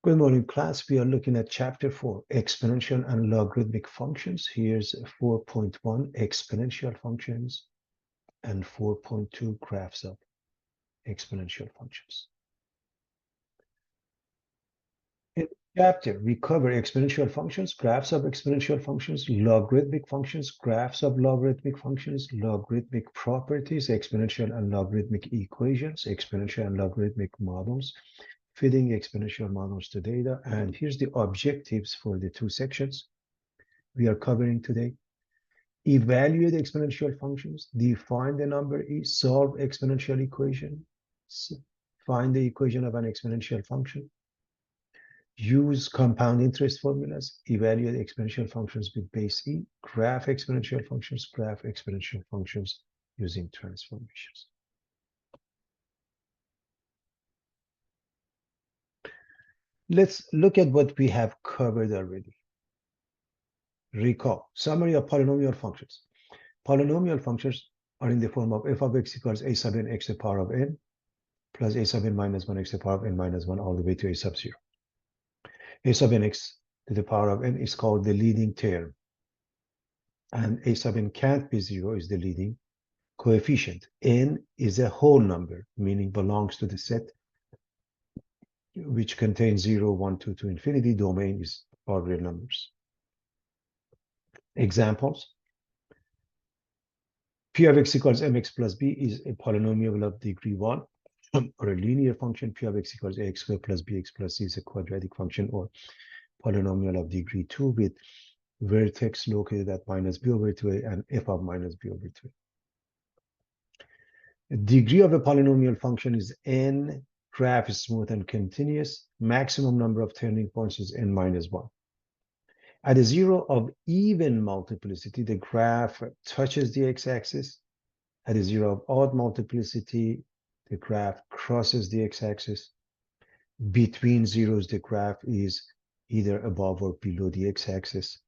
Good morning, class. We are looking at chapter 4, exponential and logarithmic functions. Here's 4.1 exponential functions and 4.2 graphs of exponential functions. In the chapter, we cover exponential functions, graphs of exponential functions, logarithmic functions, graphs of logarithmic functions, logarithmic properties, exponential and logarithmic equations, exponential and logarithmic models, fitting exponential models to data. And here's the objectives for the two sections we are covering today. Evaluate exponential functions, define the number e, solve exponential equation, find the equation of an exponential function, use compound interest formulas, evaluate exponential functions with base e, graph exponential functions using transformations. Let's look at what we have covered already. Recall, summary of polynomial functions. Polynomial functions are in the form of f of x equals a sub n x to the power of n plus a sub n minus 1 x to the power of n minus 1 all the way to a sub 0. A sub n x to the power of n is called the leading term. And a sub n can't be 0 is the leading coefficient. N is a whole number, meaning belongs to the set which contains 0, 1, 2 to infinity. Domain is all real numbers. Examples. P of x equals mx plus b is a polynomial of degree 1, or a linear function. P of x equals ax squared plus bx plus c is a quadratic function or polynomial of degree 2 with vertex located at minus b over 2a and f of minus b over 2a. The degree of a polynomial function is n, graph is smooth and continuous, maximum number of turning points is n minus 1. At a 0 of even multiplicity, the graph touches the x-axis. At a 0 of odd multiplicity, the graph crosses the x-axis. Between zeros, the graph is either above or below the x-axis.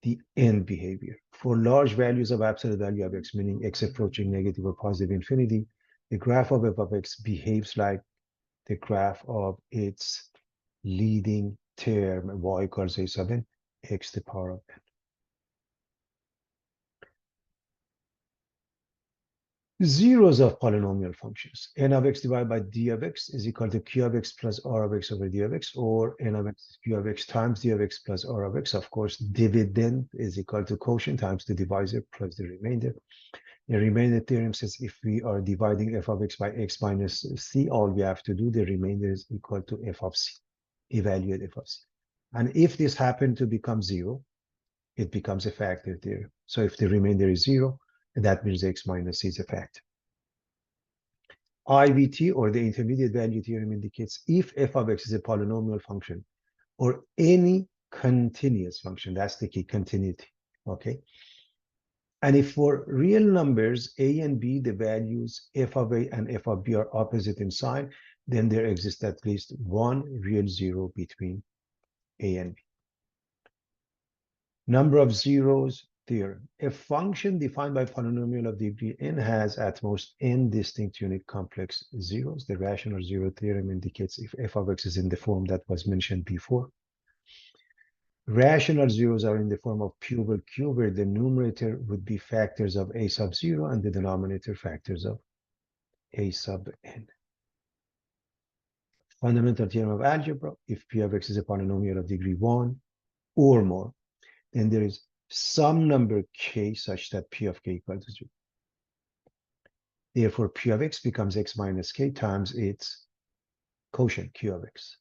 The end behavior. For large values of absolute value of x, meaning x approaching negative or positive infinity, the graph of f of x behaves like the graph of its leading term, y equals a sub n, x to the power of n. Zeros of polynomial functions. N of x divided by d of x is equal to q of x plus r of x over d of x, or n of x q of x times d of x plus r of x. Of course, dividend is equal to quotient times the divisor plus the remainder. The remainder theorem says if we are dividing f of x by x minus c, all we have to do, the remainder is equal to f of c. Evaluate f of c. And if this happened to become 0, it becomes a factor theorem. So if the remainder is 0, that means x minus c is a factor. IVT, or the intermediate value theorem, indicates if f of x is a polynomial function or any continuous function, that's the key, continuity, okay? And if for real numbers a and b, the values f of a and f of b are opposite in sign, then there exists at least one real zero between a and b. Number of zeros theorem. A function defined by polynomial of degree n has at most n distinct unit complex zeros. The rational zero theorem indicates if f of x is in the form that was mentioned before. Rational zeros are in the form of p over q, where the numerator would be factors of a sub 0 and the denominator factors of a sub n. Fundamental theorem of algebra. If p of x is a polynomial of degree 1 or more, then there is some number k such that p of k equals to 0. Therefore, p of x becomes x minus k times its quotient q of x,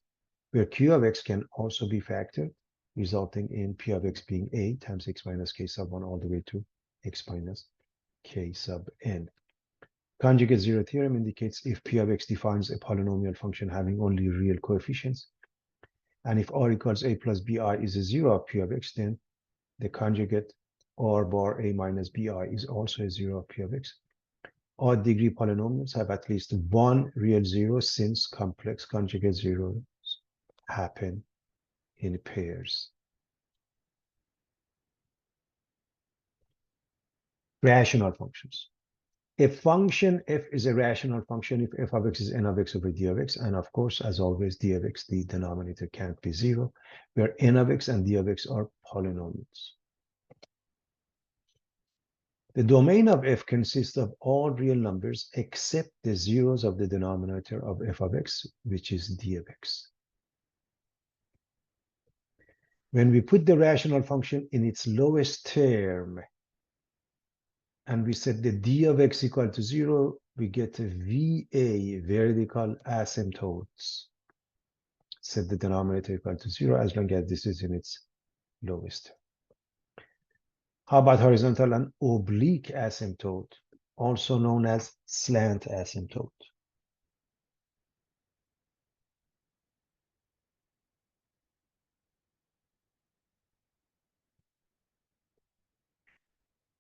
where q of x can also be factored, resulting in p of x being a times x minus k sub 1 all the way to x minus k sub n. Conjugate zero theorem indicates if p of x defines a polynomial function having only real coefficients, and if r equals a plus bi is a zero of p of x, then the conjugate r bar a minus bi is also a zero of p of x. Odd degree polynomials have at least one real zero, since complex conjugate zeros happen in pairs. Rational functions. A function f is a rational function if f of x is n of x over d of x, and of course, as always, d of x, the denominator can't be 0, where n of x and d of x are polynomials. The domain of f consists of all real numbers except the zeros of the denominator of f of x, which is d of x. When we put the rational function in its lowest term, and we set the d of x equal to 0, we get a VA, vertical asymptotes. Set the denominator equal to 0 as long as this is in its lowest. How about horizontal and oblique asymptote, also known as slant asymptote?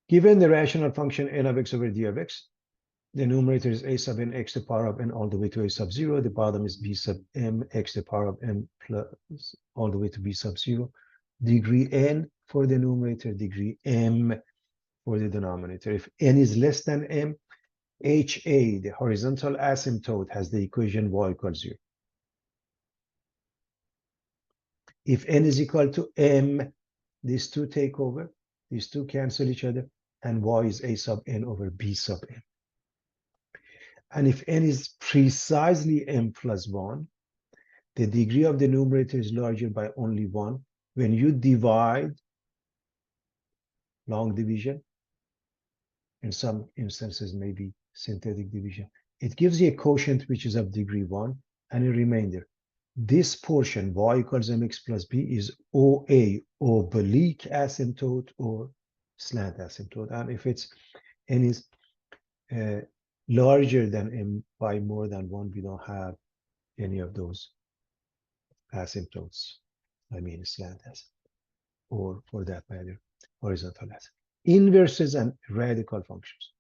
Given the rational function n of x over d of x, the numerator is a sub n x to the power of n all the way to a sub 0. The bottom is b sub m x to the power of n plus all the way to b sub 0. Degree n for the numerator, degree m for the denominator. If n is less than m, HA, the horizontal asymptote, has the equation y equals 0. If n is equal to m, these two take over, these two cancel each other, and y is a sub n over b sub n. And if n is precisely m plus 1, the degree of the numerator is larger by only 1. When you divide, long division, in some instances maybe synthetic division, it gives you a quotient which is of degree 1 and a remainder. This portion, y equals mx plus b, is OA, oblique asymptote, or slant asymptote. And if it's n is larger than m by more than 1, we don't have any of those asymptotes. I mean slant asymptote, or for that matter, horizontal asymptote. Inverses and radical functions.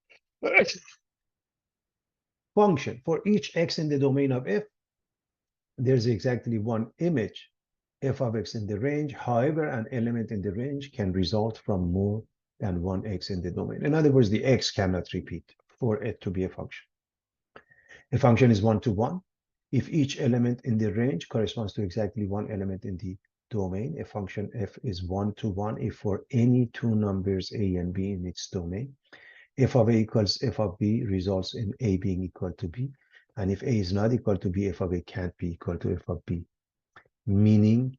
Function. For each x in the domain of f, there's exactly one image, f of x in the range. However, an element in the range can result from more than one x in the domain. In other words, the x cannot repeat for it to be a function. A function is one-to-one if each element in the range corresponds to exactly one element in the domain. A function f is one-to-one if for any two numbers a and b in its domain, f of a equals f of b results in a being equal to b. And if a is not equal to b, f of a can't be equal to f of b. Meaning,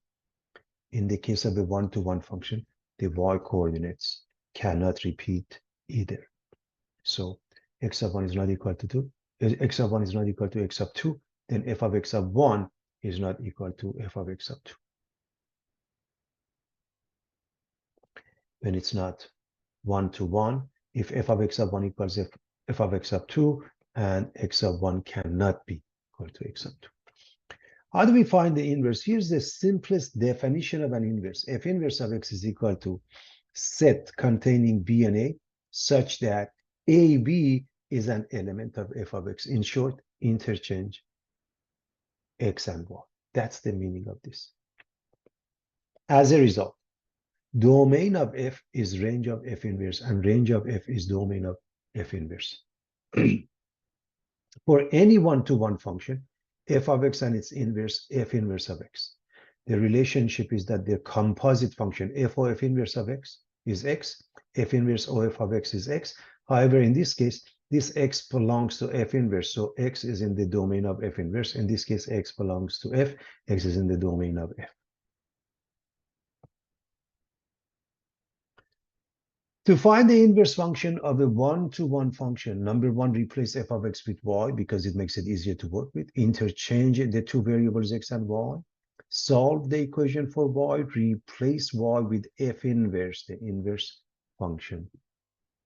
in the case of a one-to-one function, the y coordinates cannot repeat either. So x of 1 is not equal to 2. If x of 1 is not equal to x of 2, then f of x of 1 is not equal to f of x of 2. When it's not one-to-one, if f of x of 1 equals f of x of 2, and x of 1 cannot be equal to x of 2. How do we find the inverse? Here's the simplest definition of an inverse. F inverse of x is equal to set containing b and a such that ab is an element of f of x. In short, interchange x and y. That's the meaning of this. As a result, domain of f is range of f inverse, and range of f is domain of f inverse. For any one-to-one function, f of x and its inverse, f inverse of x. The relationship is that the composite function f of f inverse of x is x, f inverse of f of x is x. However, in this case, this x belongs to f inverse, so x is in the domain of f inverse. In this case, x belongs to f, x is in the domain of f. To find the inverse function of a one-to-one function, number one, replace f of x with y because it makes it easier to work with. Interchange the two variables x and y. Solve the equation for y. Replace y with f inverse, the inverse function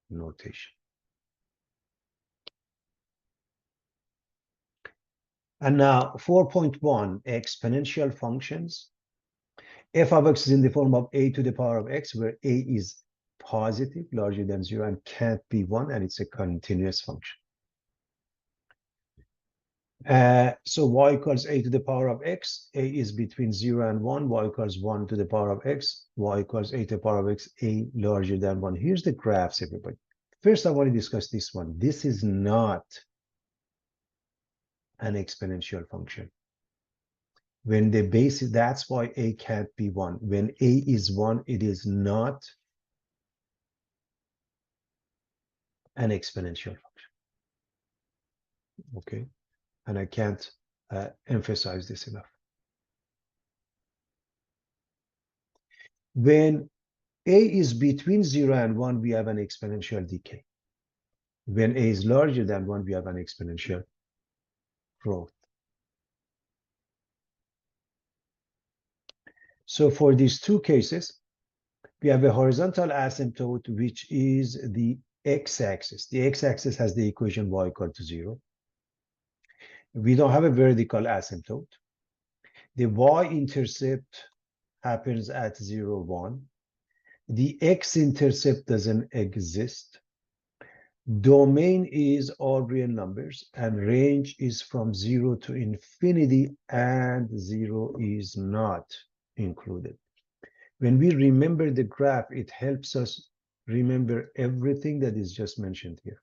notation. And now 4.1 exponential functions. F of x is in the form of a to the power of x, where a is positive, larger than 0, and can't be 1, and it's a continuous function. So y equals a to the power of x, a is between 0 and 1, y equals 1 to the power of x, y equals a to the power of x, a larger than 1. Here's the graphs, everybody. First, I want to discuss this one. This is not an exponential function. When the base is, that's why a can't be 1. When a is 1, it is not an exponential function. Okay, and I can't emphasize this enough. When a is between 0 and 1, we have an exponential decay. When a is larger than 1, we have an exponential growth. So for these two cases, we have a horizontal asymptote, which is the x-axis. The x-axis has the equation y equal to 0. We don't have a vertical asymptote. The y-intercept happens at 0, 1. The x-intercept doesn't exist. Domain is all real numbers, and range is from 0 to infinity, and 0 is not included. When we remember the graph, it helps us remember everything that is just mentioned here.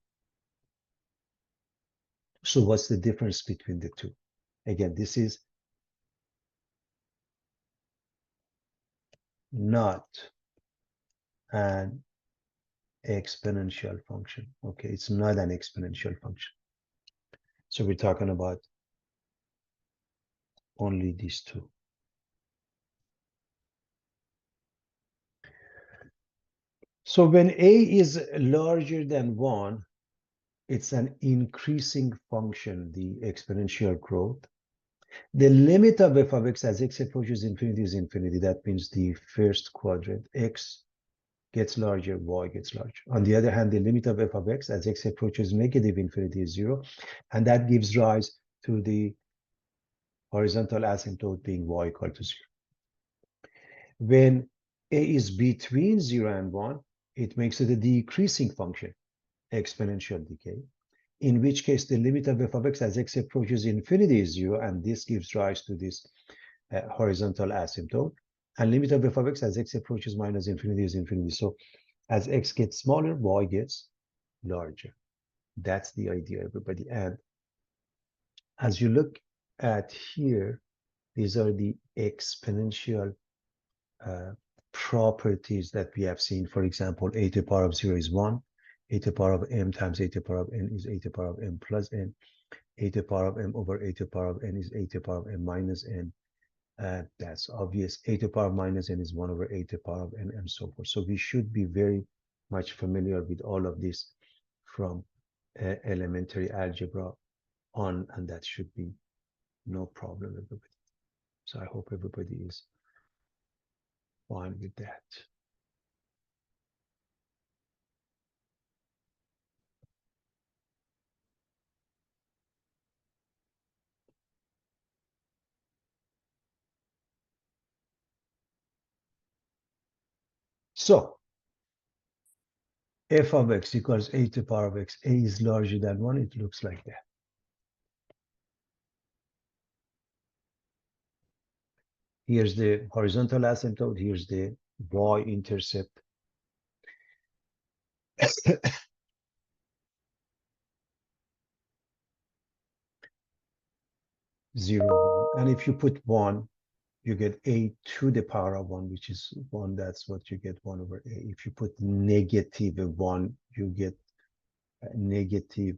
So what's the difference between the two? Again, this is not an exponential function. Okay, it's not an exponential function. So we're talking about only these two. So when a is larger than 1, it's an increasing function, the exponential growth. The limit of f of x as x approaches infinity is infinity. That means the first quadrant, x gets larger, y gets larger. On the other hand, the limit of f of x as x approaches negative infinity is 0. And that gives rise to the horizontal asymptote being y equal to 0. When a is between 0 and 1, it makes it a decreasing function, exponential decay, in which case the limit of f of x as x approaches infinity is 0, and this gives rise to this horizontal asymptote. And limit of f of x as x approaches minus infinity is infinity. So as x gets smaller, y gets larger. That's the idea, everybody. And as you look at here, these are the exponential properties that we have seen. For example, a to the power of 0 is 1. A to the power of m times a to the power of n is a to the power of m plus n. A to the power of m over a to the power of n is a to the power of m minus n. That's obvious. A to the power of minus n is 1 over a to the power of n, and so forth. So we should be very much familiar with all of this from elementary algebra on, and that should be no problem, everybody. So I hope everybody is fine with that. So f of x equals a to the power of x. A is larger than 1. It looks like that. Here's the horizontal asymptote. Here's the y-intercept. 0, 1. And if you put 1, you get a to the power of 1, which is 1. That's what you get, 1 over a. If you put negative 1, you get negative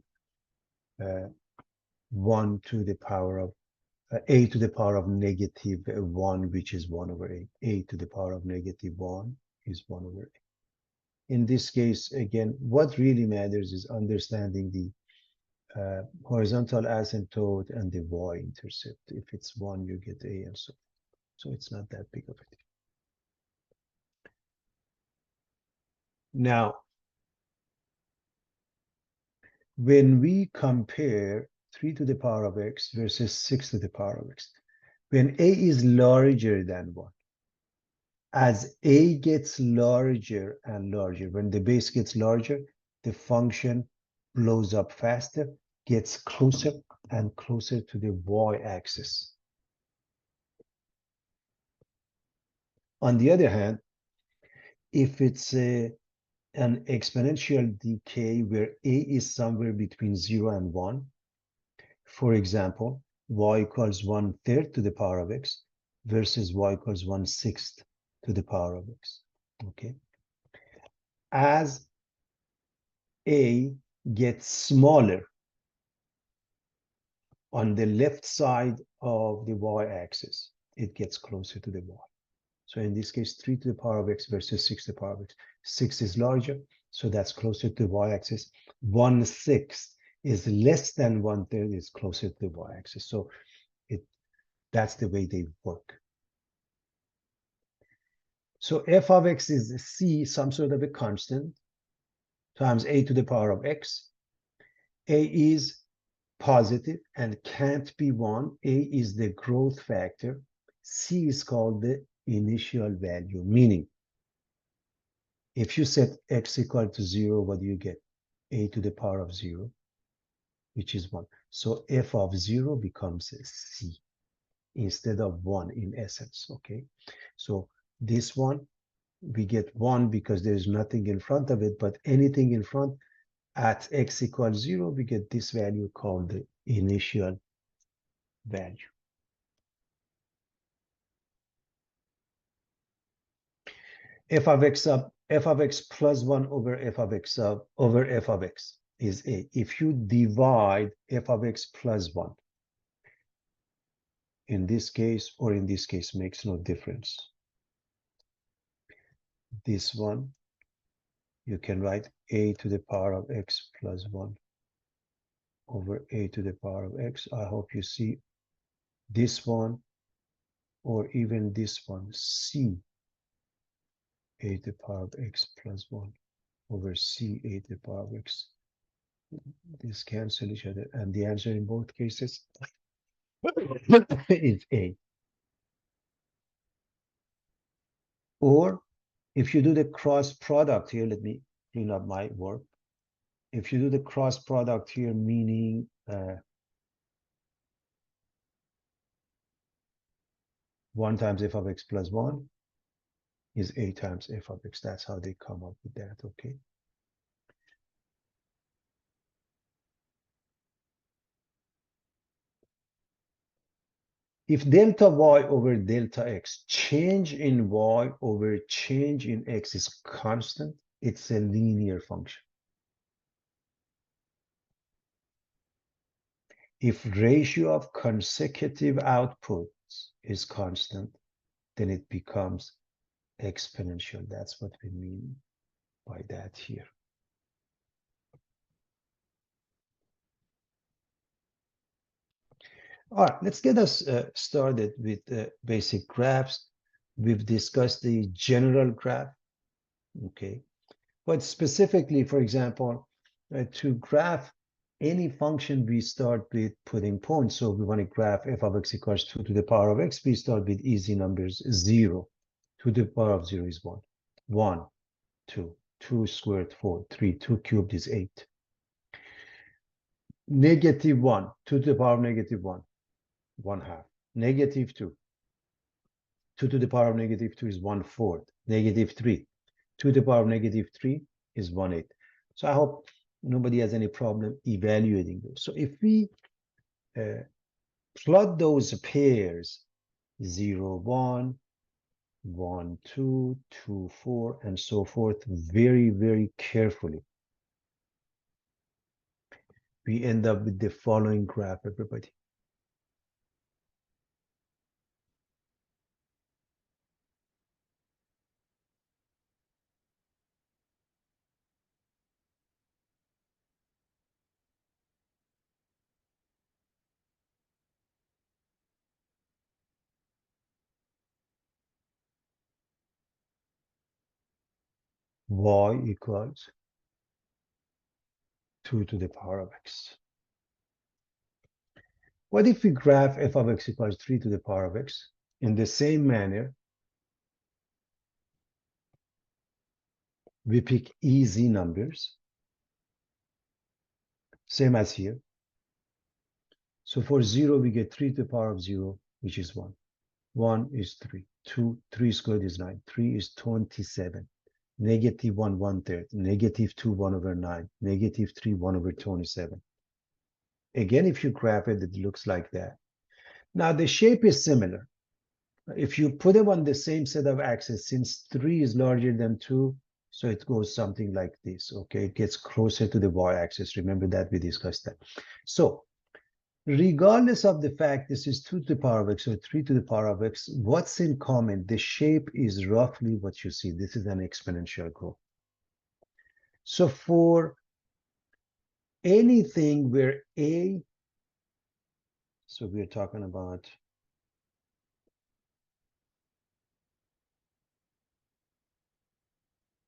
1 to the power of a to the power of negative 1, which is 1 over a. A to the power of negative 1 is 1 over a. In this case, again, what really matters is understanding the horizontal asymptote and the y-intercept. If it's 1, you get a, and so. So it's not that big of a deal. Now, when we compare 3 to the power of x versus 6 to the power of x, when a is larger than 1, as a gets larger and larger, when the base gets larger, the function blows up faster, gets closer and closer to the y-axis. On the other hand, if it's an exponential decay where a is somewhere between 0 and 1. For example, y equals 1/3 to the power of x versus y equals 1/6 to the power of x. Okay. As a gets smaller on the left side of the y-axis, it gets closer to the y. So in this case, 3 to the power of x versus 6 to the power of x. 6 is larger, so that's closer to the y-axis. 1/6 is less than 1/3, is closer to the y-axis. So that's the way they work. So f of x is c, some sort of a constant, times a to the power of x. A is positive and can't be 1. A is the growth factor. C is called the initial value, meaning if you set x equal to 0, what do you get? A to the power of 0, which is 1. So f of 0 becomes c instead of 1 in essence, okay? So this one, we get 1 because there's nothing in front of it, but anything in front at x equals 0, we get this value called the initial value. F of x plus 1 over f of x is a. If you divide f of x plus 1, in this case or in this case, makes no difference. This one, you can write a to the power of x plus 1 over a to the power of x. I hope you see this one or even this one, c a to the power of x plus 1 over c a to the power of x. These cancel each other, and the answer in both cases is a. Or if you do the cross product here, let me clean up my work. If you do the cross product here, meaning 1 times f of x plus 1 is a times f of x. That's how they come up with that, okay? If delta y over delta x, change in y over change in x is constant, it's a linear function. If ratio of consecutive outputs is constant, then it becomes exponential. That's what we mean by that here. All right, let's get us started with basic graphs. We've discussed the general graph, okay? But specifically, for example, to graph any function, we start with putting points. So we want to graph f of x equals 2 to the power of x. We start with easy numbers, 0. 2 to the power of 0 is 1. 1, 2. 2 squared, 4. 3. 2 cubed is 8. Negative 1. 2 to the power of negative 1. 1/2. Negative 2. 2 to the power of negative 2 is 1/4. Negative 3. 2 to the power of negative 3 is 1/8. So I hope nobody has any problem evaluating those. So if we plot those pairs, 0, 1, 1, 2, 2, 4, and so forth, very, very carefully, we end up with the following graph, everybody. Y equals 2 to the power of x. What if we graph f of x equals 3 to the power of x? In the same manner, we pick easy numbers, same as here. So for 0, we get 3 to the power of 0, which is 1. 1 is 3. 2, 3 squared is 9. 3 is 27. negative 1, 1/3, negative 2, 1 over 9, negative 3, 1 over 27. Again, if you graph it, it looks like that. Now, the shape is similar. If you put them on the same set of axes, since 3 is larger than 2, so it goes something like this, okay? It gets closer to the y-axis. Remember that we discussed that. So regardless of the fact this is 2 to the power of x or 3 to the power of x, what's in common? The shape is roughly what you see. This is an exponential growth. So for anything where a, so we're talking about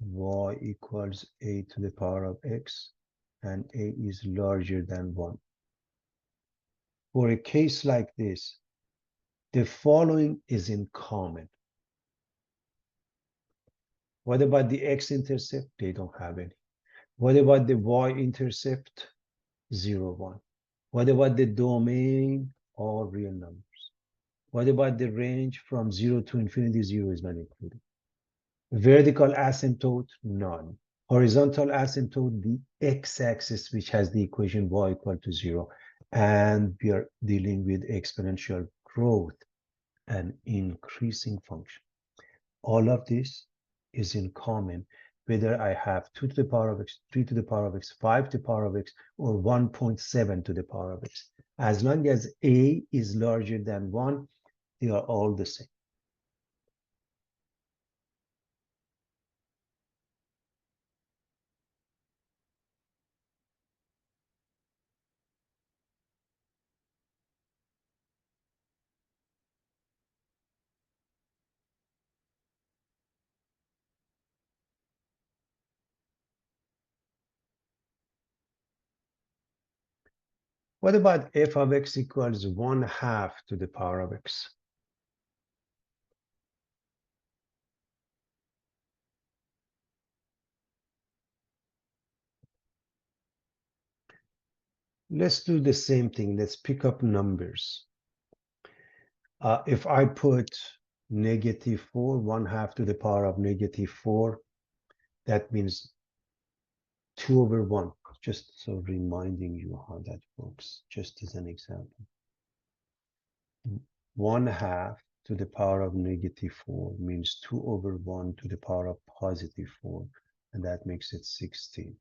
y equals a to the power of x, and a is larger than 1. For a case like this, the following is in common. What about the x-intercept? They don't have any. What about the y-intercept? 0, 1. What about the domain? All real numbers. What about the range from 0 to infinity? 0 is not included. Vertical asymptote? None. Horizontal asymptote, the x-axis, which has the equation y equal to 0. And we are dealing with exponential growth, an increasing function. All of this is in common, whether I have 2 to the power of x, 3 to the power of x, 5 to the power of x, or 1.7 to the power of x. As long as a is larger than 1, they are all the same. What about f of x equals 1/2 to the power of x? Let's do the same thing. Let's pick up numbers. If I put negative 4, 1/2 to the power of negative 4, that means 2 over 1. Just so reminding you how that works, just as an example. 1/2 to the power of negative 4 means 2 over 1 to the power of positive 4, and that makes it 16.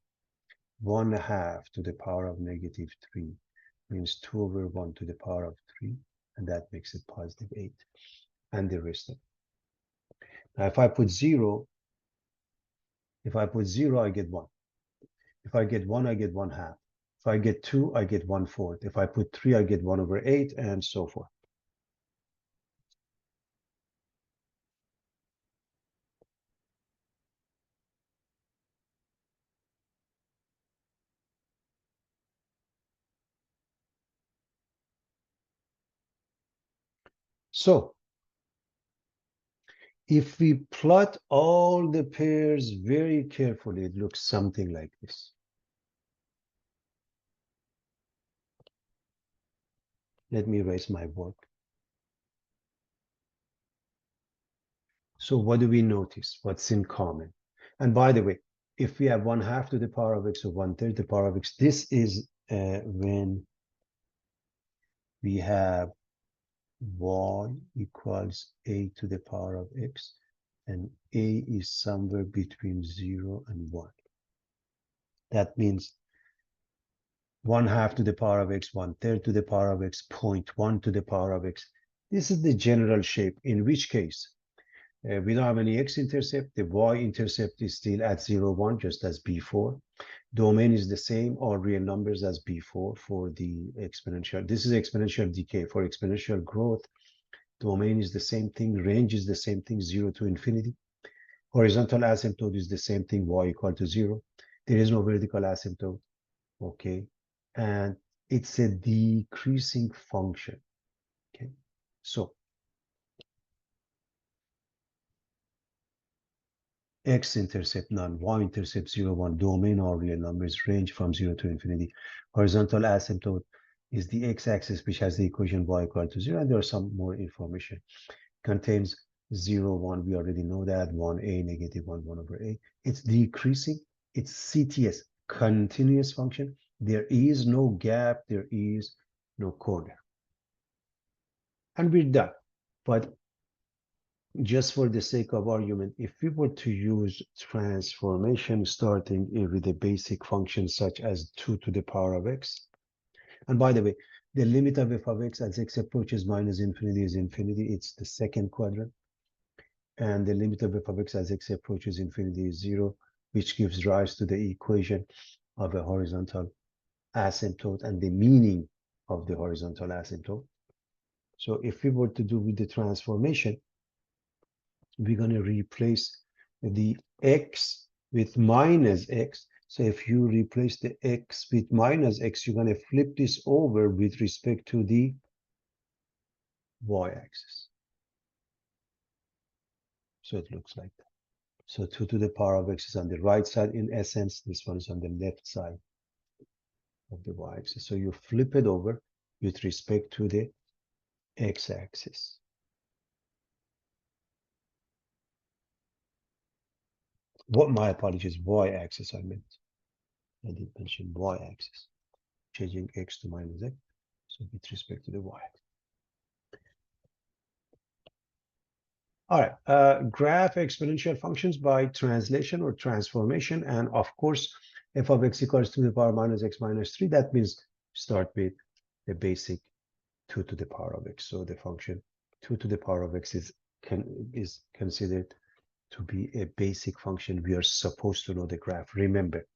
1/2 to the power of negative 3 means 2 over 1 to the power of 3, and that makes it positive 8, and the rest of it. Now, if I put 0, I get 1. If I get 1, I get 1/2. If I get 2, I get 1/4. If I put 3, I get 1 over 8, and so forth. So if we plot all the pairs very carefully, it looks something like this. Let me erase my work. So what do we notice? What's in common? And by the way, if we have 1/2 to the power of x or 1/3 to the power of x, this is when we have y equals a to the power of x, and a is somewhere between 0 and 1. That means 1/2 to the power of x, 1/3 to the power of x, 0.1 to the power of x. This is the general shape, in which case we don't have any x-intercept. The y-intercept is still at 0, 1, just as before. Domain is the same, all real numbers as before for the exponential. This is exponential decay. For exponential growth, domain is the same thing, range is the same thing, 0 to infinity. Horizontal asymptote is the same thing, y equal to 0. There is no vertical asymptote, okay? And it's a decreasing function, okay? So x-intercept none, y-intercept 0, 1, domain all real numbers, range from 0 to infinity. Horizontal asymptote is the x-axis, which has the equation y equal to 0, and there's some more information. Contains 0, 1, we already know that, 1a, negative 1, 1 over a. It's decreasing. It's CTS, continuous function. There is no gap. There is no corner. And we're done. But just for the sake of argument, if we were to use transformation starting with a basic function such as 2 to the power of x, and by the way, the limit of f of x as x approaches minus infinity is infinity. It's the second quadrant. And the limit of f of x as x approaches infinity is 0, which gives rise to the equation of a horizontal asymptote and the meaning of the horizontal asymptote. So if we were to do with the transformation, we're going to replace the x with minus x. So if you replace the x with minus x, you're going to flip this over with respect to the y-axis. So it looks like that. So 2 to the power of x is on the right side. In essence, this one is on the left side of the y-axis. So you flip it over with respect to the x-axis. What, my apologies, y-axis I meant. I did mention y-axis. Changing x to minus x. So with respect to the y-axis. All right, graph exponential functions by translation or transformation. And of course, f of x equals 2 to the power minus x minus 3. That means start with the basic 2 to the power of x. So the function 2 to the power of x is considered to be a basic function. We are supposed to know the graph. Remember,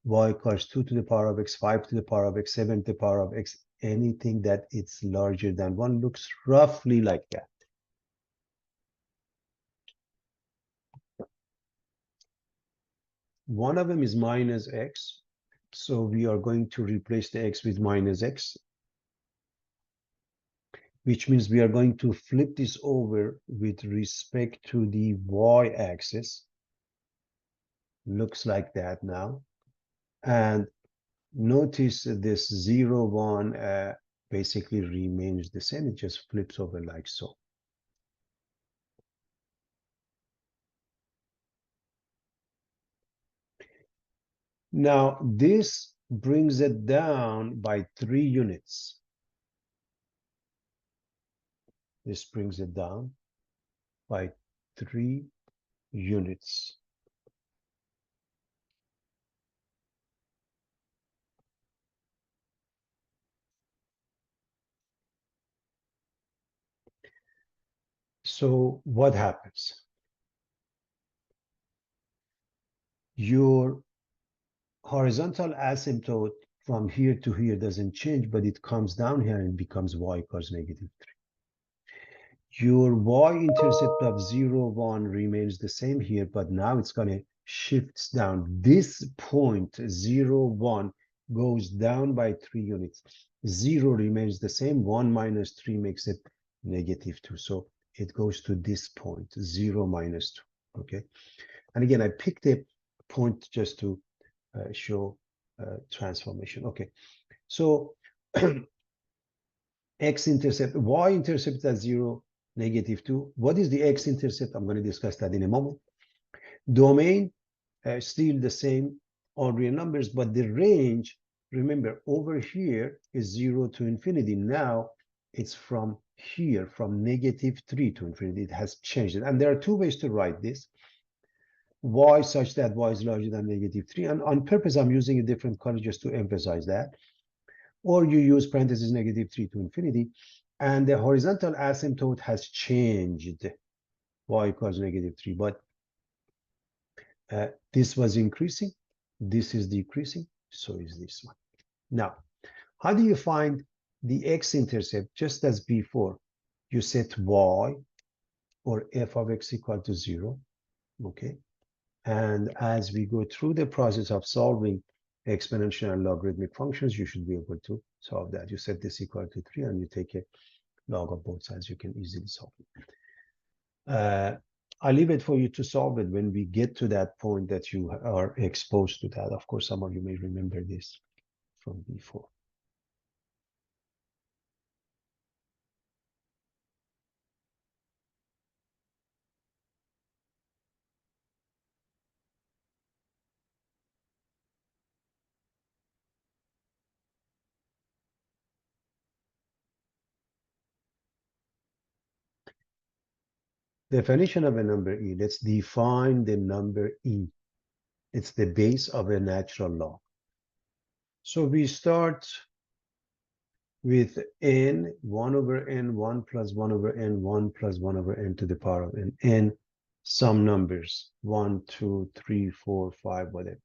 y equals 2 to the power of x, 5 to the power of x, 7 to the power of x. Anything that it's larger than 1 looks roughly like that. One of them is minus x. So we are going to replace the x with minus x, which means we are going to flip this over with respect to the y-axis. Looks like that now. And notice this 0, 1 basically remains the same. It just flips over like so. Now, this brings it down by 3 units. This brings it down by 3 units. So what happens? Your horizontal asymptote from here to here doesn't change, but it comes down here and becomes y equals negative 3. Your y-intercept of 0, 1 remains the same here, but now it's going to shift down. This point, 0, 1, goes down by 3 units. 0 remains the same. 1 minus 3 makes it negative 2. So it goes to this point, 0 minus 2. Okay. And again, I picked a point just to show transformation. Okay. So x-intercept, y-intercept at 0, negative 2. What is the x-intercept? I'm going to discuss that in a moment. Domain, still the same, all real numbers, but the range, remember, over here is 0 to infinity. Now it's from here, from negative 3 to infinity. It has changed it. And there are 2 ways to write this. Y such that y is larger than negative 3. And on purpose, I'm using a different color just to emphasize that. Or you use parentheses negative 3 to infinity, and the horizontal asymptote has changed, y equals negative 3, but this was increasing, this is decreasing, so is this one. Now, how do you find the x-intercept? Just as before, you set y or f of x equal to 0, okay? And as we go through the process of solving exponential and logarithmic functions, you should be able to solve that. You set this equal to 3 and you take a log of both sides. You can easily solve it. I leave it for you to solve it when we get to that point that you are exposed to that. Of course, some of you may remember this from before. Definition of a number E. Let's define the number E. It's the base of a natural log. So we start with n, 1 over n, 1 plus 1 over n, 1 plus 1 over n to the power of n some numbers, 1, 2, 3, 4, 5, whatever.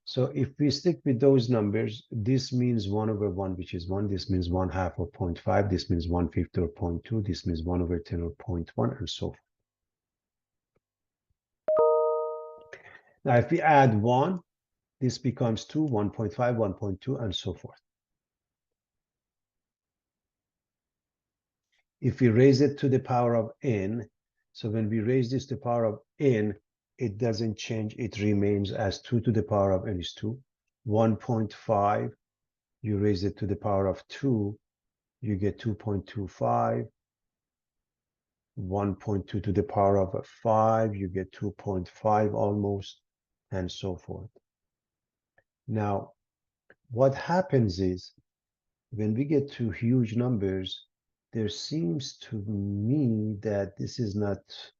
So if we stick with those numbers, this means 1 over 1, which is 1. This means 1 half or 0.5. This means 1/5 or 0.2. This means 1 over 10 or 0.1, and so forth. Now, if we add 1, this becomes 2, 1.5, 1.2, and so forth. If we raise it to the power of n, so when we raise this to the power of n, it doesn't change. It remains as 2 to the power of n is 2. 1.5, you raise it to the power of 2, you get 2.25. 1.2 to the power of 5, you get 2.5 almost, and so forth. Now, what happens is, when we get to huge numbers, there seems to me that this is not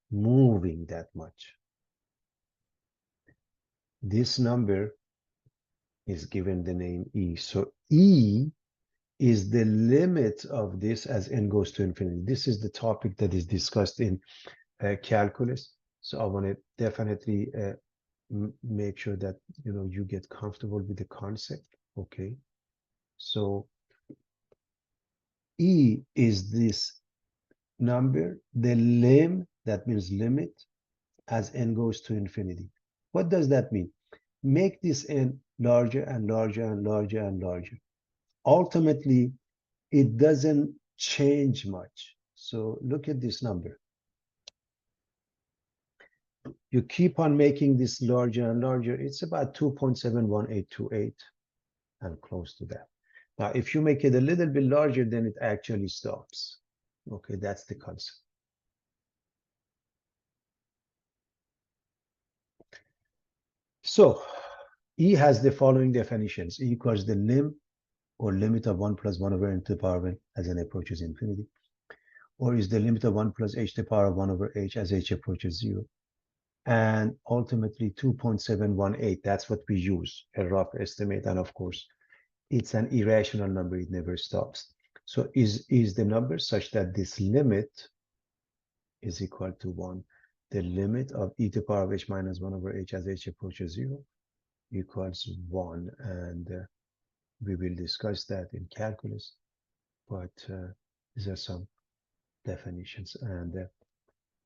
moving that much. This number is given the name E. So E is the limit of this as n goes to infinity. This is the topic that is discussed in calculus. So I want to definitely make sure that you get comfortable with the concept. Okay, so E is this number, the lim, that means limit, as n goes to infinity. What does that mean? Make this n larger and larger and larger and larger. Ultimately, it doesn't change much. So look at this number. You keep on making this larger and larger. It's about 2.71828 and close to that. Now, if you make it a little bit larger, then it actually stops. Okay, that's the concept. So E has the following definitions. E equals the lim or limit of 1 plus 1 over n to the power of n as n approaches infinity, or is the limit of 1 plus h to the power of 1 over h as h approaches 0. And ultimately 2.718, that's what we use, a rough estimate. And of course, it's an irrational number, it never stops. So is the number such that this limit is equal to 1. The limit of e to the power of h minus 1 over h as h approaches 0 equals 1. And we will discuss that in calculus, but these are some definitions. And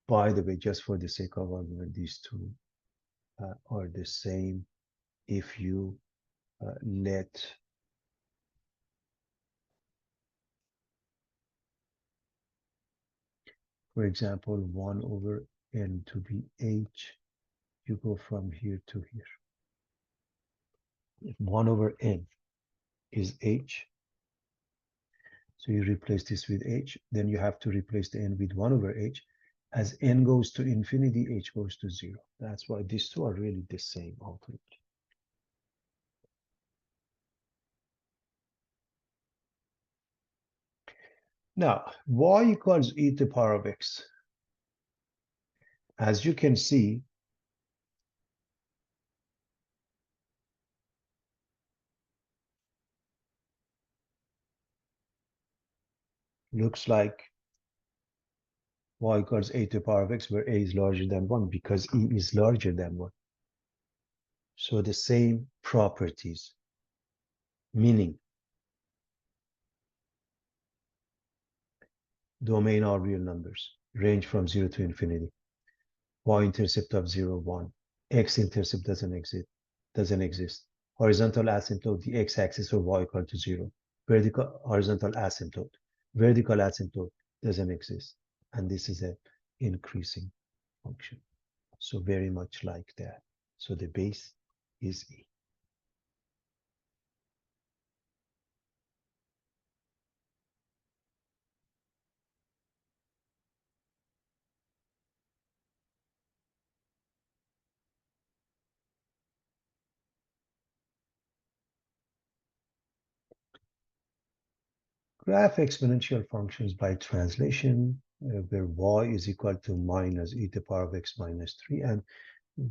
by the way, just for the sake of argument, these two are the same if you let for example 1 over n to be h, you go from here to here. If 1 over n is h, so you replace this with h, then you have to replace the n with 1 over h. As n goes to infinity, h goes to 0. That's why these two are really the same ultimately. Now, y equals e to the power of x. As you can see, looks like y equals a to the power of x, where a is larger than 1 because e is larger than 1. So the same properties, meaning domain are real numbers, range from 0 to infinity. Y-intercept of 0, 1. X-intercept doesn't exist. Horizontal asymptote, the x-axis of y equal to 0. Vertical horizontal asymptote. Vertical asymptote doesn't exist. And this is an increasing function. So very much like that. So the base is E. Graph exponential functions by translation. where y is equal to minus e to the power of x minus 3. And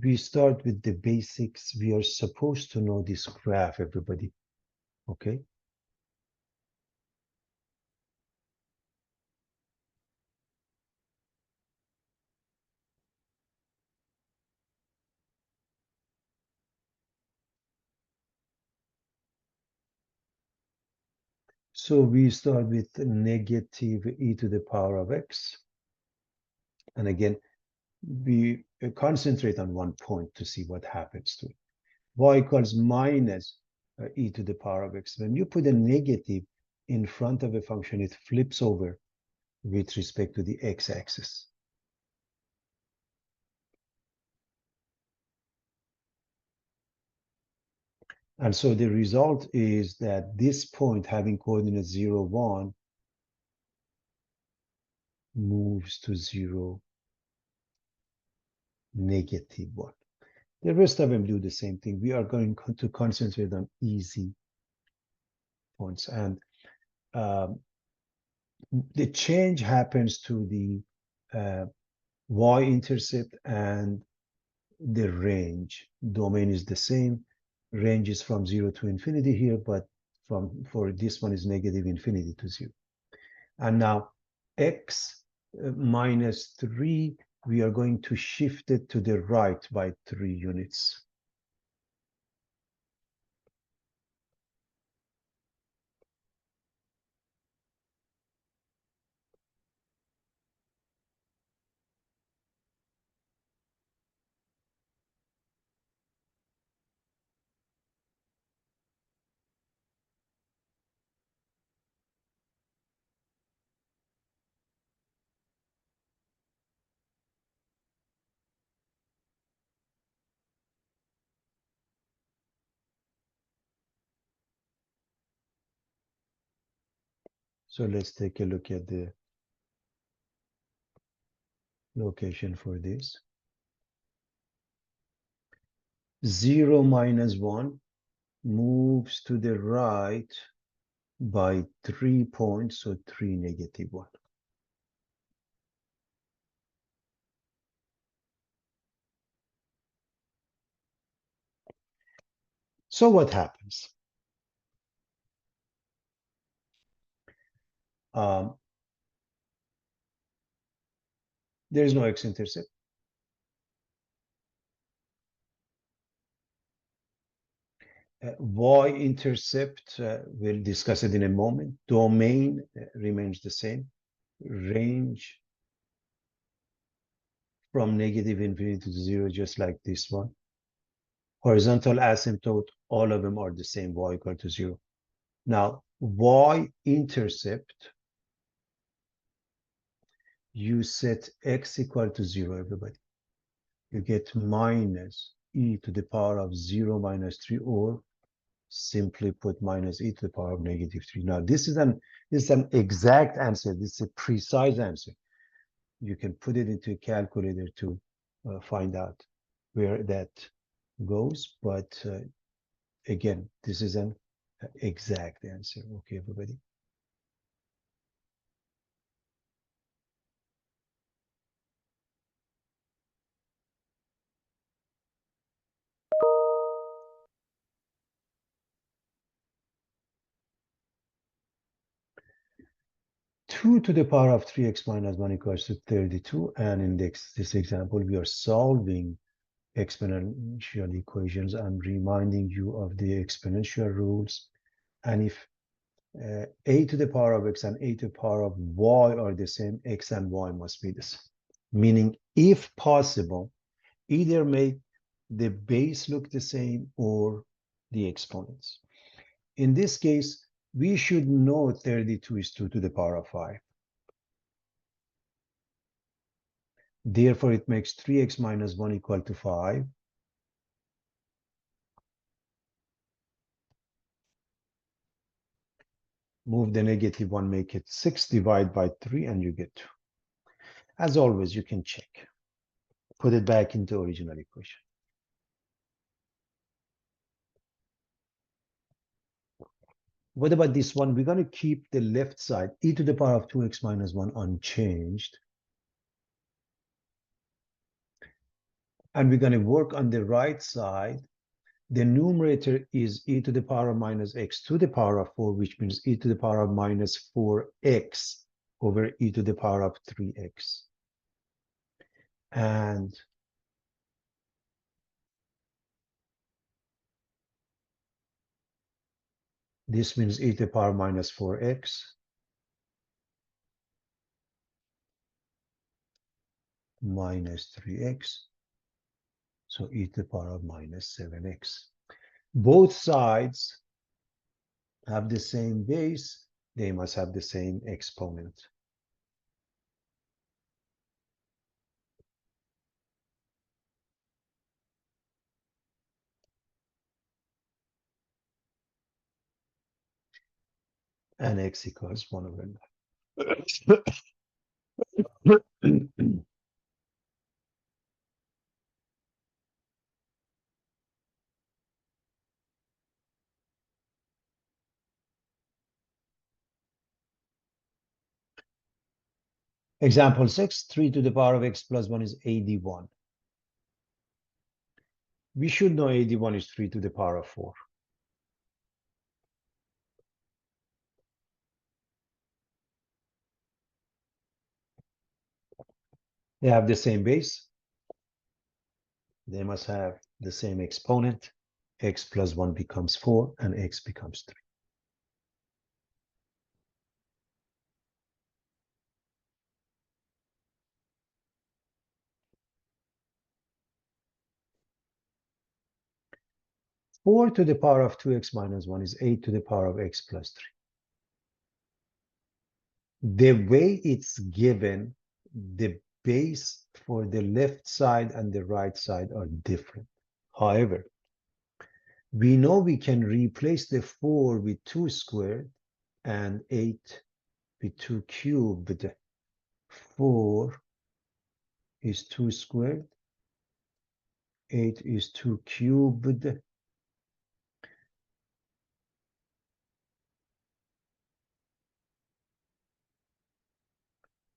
we start with the basics. We are supposed to know this graph, everybody. Okay. So we start with negative e to the power of x. And again, we concentrate on one point to see what happens to it. Y equals minus e to the power of x. When you put a negative in front of a function, it flips over with respect to the x-axis. And so the result is that this point having coordinates 0, 1 moves to 0, negative 1. The rest of them do the same thing. We are going to concentrate on easy points. And the change happens to the y-intercept and the range. Domain is the same. Range is from 0 to infinity here, but for this one is negative infinity to 0. And now x minus 3, we are going to shift it to the right by 3 units. So let's take a look at the location for this. 0 minus 1 moves to the right by 3 points, so 3 negative 1. So what happens? There is no x-intercept. Y-intercept, we'll discuss it in a moment. Domain remains the same. Range from negative infinity to 0, just like this one. Horizontal asymptote, all of them are the same, y equal to 0. Now, y-intercept, you set x equal to 0, everybody. You get minus e to the power of 0 minus 3, or simply put minus e to the power of negative 3. Now, this is an exact answer. This is a precise answer. You can put it into a calculator to find out where that goes. But again, this is an exact answer. Okay, everybody. Two to the power of 3x minus 1 equals to 32. And in this example, we are solving exponential equations. I'm reminding you of the exponential rules. And if a to the power of x and a to the power of y are the same, x and y must be the same. Meaning, if possible, either make the base look the same or the exponents. In this case, we should know 32 is 2 to the power of 5. Therefore, it makes 3x minus 1 equal to 5. Move the negative 1, make it 6, divide by 3, and you get 2. As always, you can check. Put it back into original equation. What about this one? We're going to keep the left side, e to the power of 2x minus 1, unchanged. And we're going to work on the right side. The numerator is e to the power of minus x to the power of 4, which means e to the power of minus 4x over e to the power of 3x. And this means e to the power of minus 4x minus 3x. So e to the power of minus 7x. Both sides have the same base. They must have the same exponent. And x equals 1 over 9. Example 6, 3 to the power of x plus 1 is 81. We should know 81 is 3 to the power of 4. They have the same base. They must have the same exponent. X plus 1 becomes 4 and x becomes 3. Four to the power of 2x minus 1 is 8 to the power of x plus 3. The way it's given, the base for the left side and the right side are different. However, we know we can replace the 4 with 2 squared and 8 with 2 cubed. 4 is 2 squared, 8 is 2 cubed.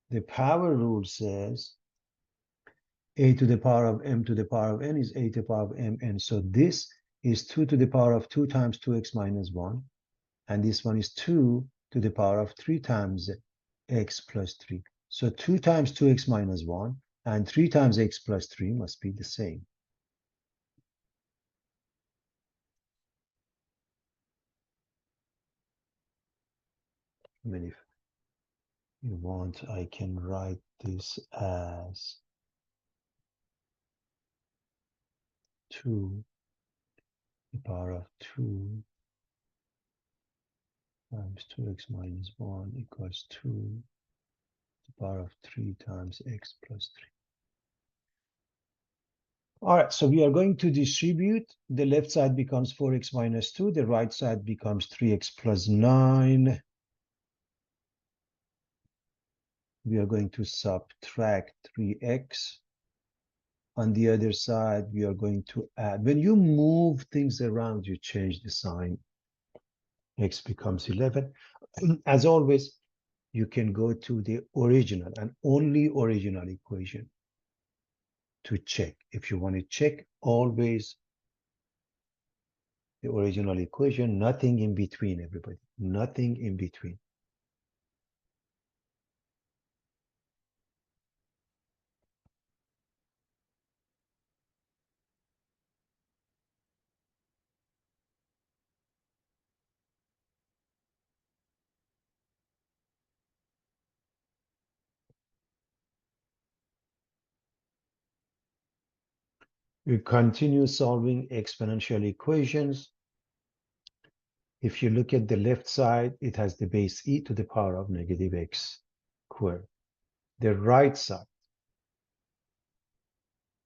The power rule says a to the power of m to the power of n is a to the power of mn. So this is 2 to the power of 2 times 2x minus 1. And this one is 2 to the power of 3 times x plus 3. So 2 times 2x minus 1 and 3 times x plus 3 must be the same. I mean, if you want, I can write this as 2 to the power of 2 times 2x minus 1 equals 2 to the power of 3 times x plus 3. All right, so we are going to distribute. The left side becomes 4x minus 2. The right side becomes 3x plus 9. We are going to subtract 3x. On the other side, we are going to add. When you move things around, you change the sign. X becomes 11. As always, you can go to the original and only original equation to check. If you want to check, always the original equation, nothing in between, everybody. Nothing in between. We continue solving exponential equations. If you look at the left side, it has the base e to the power of negative x squared. The right side,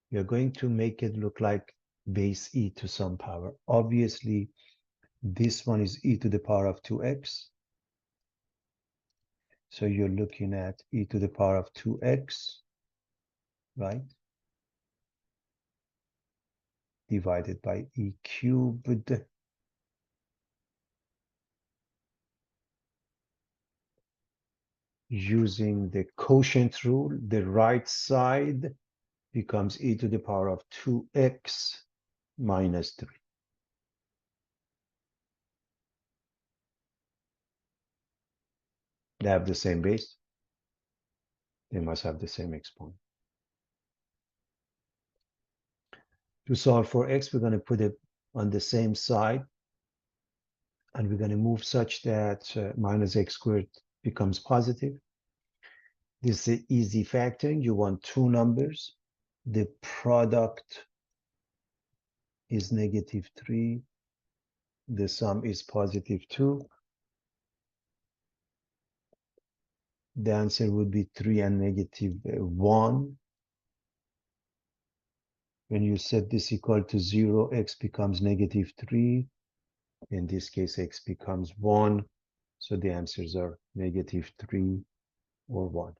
you're going to make it look like base e to some power. Obviously, this one is e to the power of 2x. So you're looking at e to the power of 2x, right? Divided by e cubed. Using the quotient rule, the right side becomes e to the power of 2x minus 3. They have the same base. They must have the same exponent. To solve for x, we're going to put it on the same side, and we're going to move such that minus x squared becomes positive. This is easy factoring. You want two numbers. The product is negative 3. The sum is positive 2. The answer would be 3 and negative 1. When you set this equal to 0, x becomes negative 3. In this case, x becomes 1. So the answers are negative 3 or 1.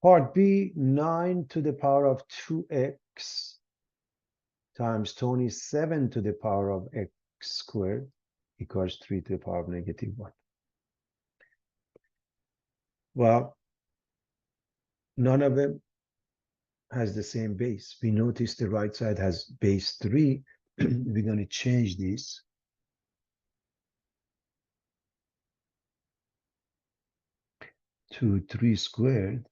Part B, 9 to the power of 2x times 27 to the power of x squared equals 3 to the power of negative 1. Well, none of them has the same base. We notice the right side has base 3. We're going to change this to 3 squared.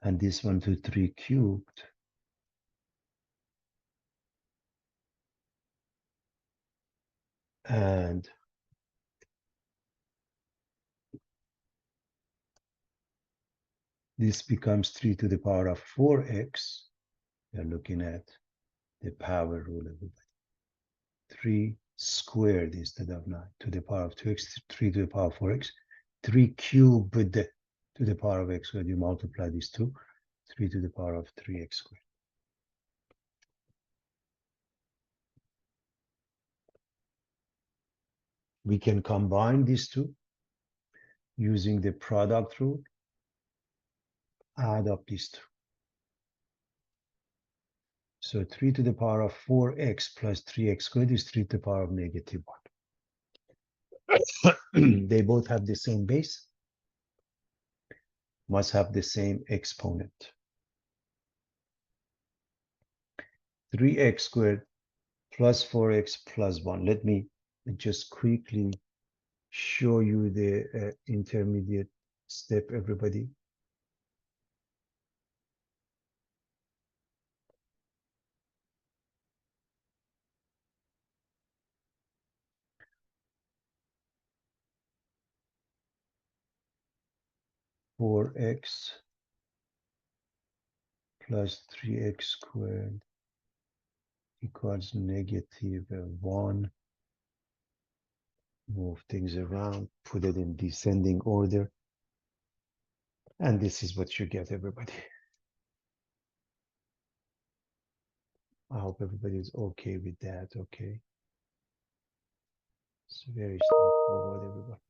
And this one to 3 cubed. And this becomes 3 to the power of 4x. We're looking at the power rule, everybody. 3 squared instead of 9 to the power of 2x, 3 to the power of 4x. 3 cubed to the power of x squared. You multiply these two. 3 to the power of 3x squared. We can combine these two using the product rule. Add up these two. So 3 to the power of 4x plus 3x squared is 3 to the power of negative 1. They both have the same base, must have the same exponent. 3x squared plus 4x plus 1. Let me just quickly show you the intermediate step, everybody. Four x plus 3x squared equals negative 1. Move things around, put it in descending order. And this is what you get, everybody. I hope everybody is okay with that, okay? It's very straightforward, everybody.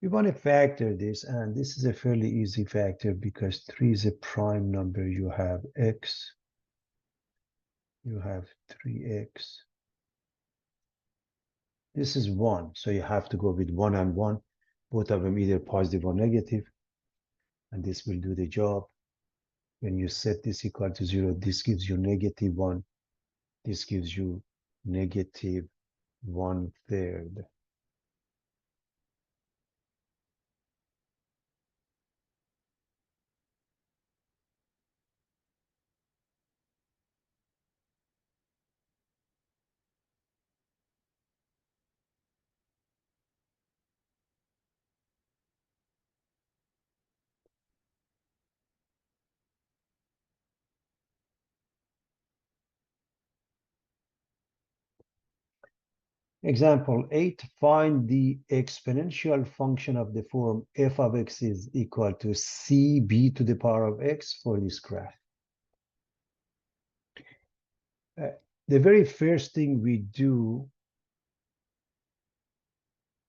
We want to factor this, and this is a fairly easy factor because 3 is a prime number. You have x, you have 3x. This is 1, so you have to go with 1 and 1, both of them either positive or negative, and this will do the job. When you set this equal to 0, this gives you negative 1. This gives you negative 1/3. Example 8, find the exponential function of the form f of x is equal to cb to the power of x for this graph. The very first thing we do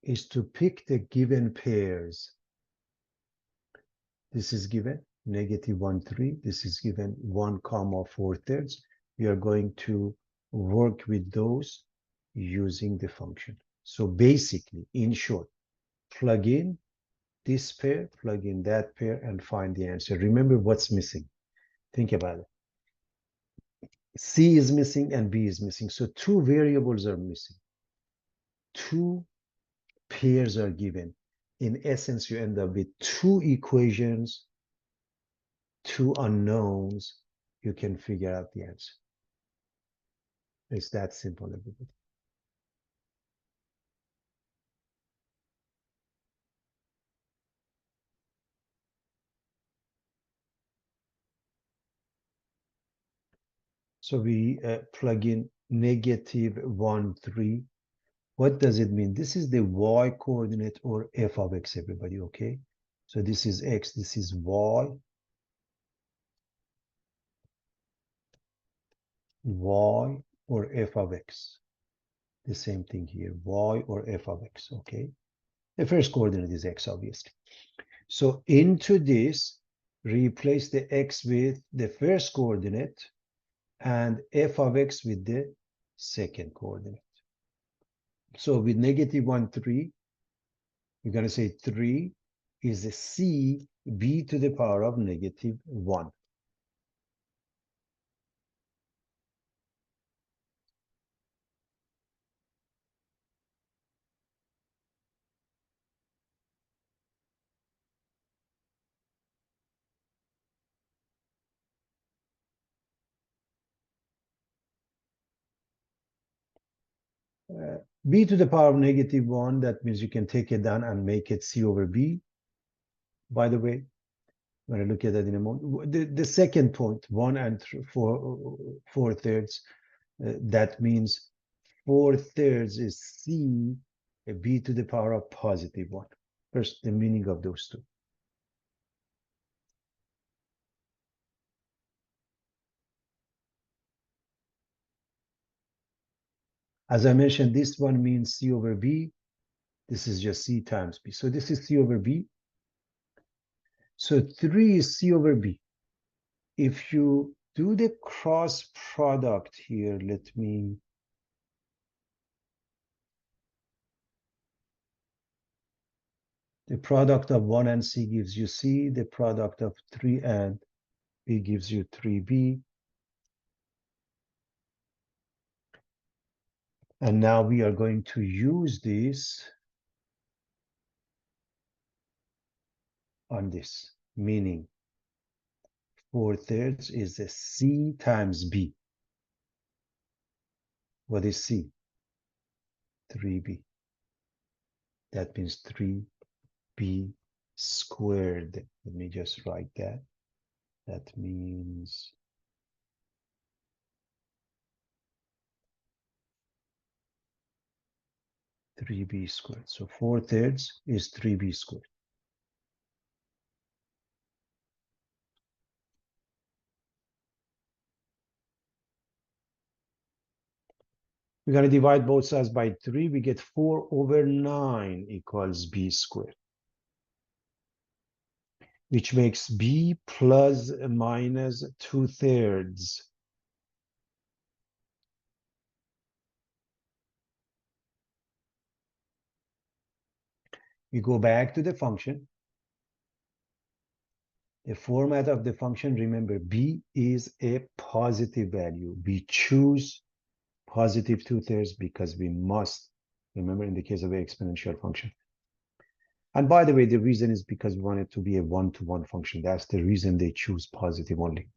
is to pick the given pairs. This is given -1, 3. This is given 1, 4/3. We are going to work with those using the function. So basically, in short, plug in this pair, plug in that pair, and find the answer. Remember what's missing. Think about it. C is missing and B is missing. So two variables are missing. Two pairs are given. In essence, you end up with two equations, two unknowns. You can figure out the answer. It's that simple, everybody. So we plug in -1, 3. What does it mean? This is the y coordinate or f of x, everybody, okay? So this is x, this is y, y or f of x. The same thing here, y or f of x, okay? The first coordinate is x, obviously. So into this, replace the x with the first coordinate and f of x with the second coordinate. So with -1, 3, we're going to say 3 is a c b to the power of -1. B to the power of -1, that means you can take it down and make it c over b. By the way, when I look at that in a moment, the second point, 1 and 4/3, that means 4/3 is c b to the power of +1. First, the meaning of those two. As I mentioned, this one means c over b. This is just c times b. So this is c over b. So 3 is c over b. If you do the cross product here, let me the product of 1 and c gives you c, the product of 3 and b gives you 3b. And now we are going to use this on this, meaning 4/3 is a c times b. What is c? 3b. That means 3b squared. Let me just write that. That means 3b squared. So 4/3 is 3b squared. We're going to divide both sides by 3. We get 4 over 9 equals b squared, which makes b plus minus 2/3. We go back to the function. The format of the function, remember, b is a positive value. We choose positive 2/3 because we must, remember, in the case of an exponential function. And by the way, the reason is because we want it to be a one-to-one function. That's the reason they choose positive only.